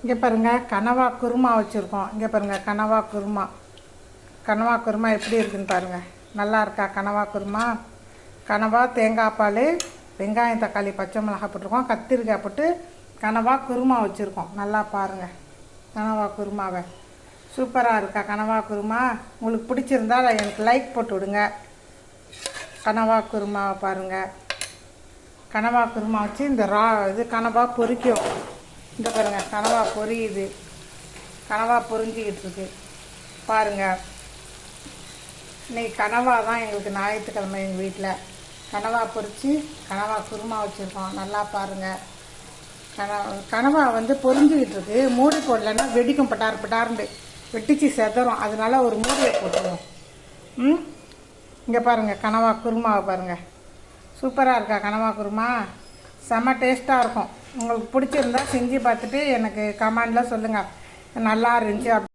இங்கே பாருங்கள் கனவா குருமா வச்சுருக்கோம். இங்கே பாருங்கள் கனவா குருமா. கனவா குருமா எப்படி இருக்குன்னு பாருங்கள். நல்லா இருக்கா கனவா குருமா? கனவா, தேங்காய் பால், வெங்காயம், தக்காளி, பச்சை மிளகாய் போட்டிருக்கோம். கத்திரிக்காய் போட்டு கனவா குருமா வச்சுருக்கோம். நல்லா பாருங்கள் கனவா குருமாவை. சூப்பராக இருக்கா கனவா குருமா? உங்களுக்கு பிடிச்சிருந்தா எனக்கு லைக் போட்டு விடுங்க. கனவா குருமாவை பாருங்கள். கனவா குருமா வச்சு இந்த இது கனவா பொரிக்கும். இந்த பாருங்கள் கனவா பொரியுது. கனவா பொரிஞ்சிக்கிட்டு இருக்கு பாருங்கள். இன்றைக்கி கனவா தான் எங்களுக்கு ஞாயிற்றுக்கிழமை. எங்கள் வீட்டில் கனவா பொரித்து கனவா குருமா வச்சுருக்கோம். நல்லா பாருங்கள். கனவா பொரிஞ்சிக்கிட்டு இருக்கு. மூடி போடலன்னா வெடிக்கும், பட்டார் பட்டார்ண்டு வெட்டிச்சு செதறும். அதனால ஒரு மூடியை போட்டுருவோம். இங்கே பாருங்கள் கனவா குருமாவை பாருங்கள். சூப்பராக இருக்கா கனவா குருமா? செம்ம டேஸ்ட்டாக இருக்கும். உங்களுக்கு பிடிச்சிருந்தா செஞ்சு பார்த்துட்டு எனக்கு கமெண்டில் சொல்லுங்கள் நல்லா இருந்துச்சு.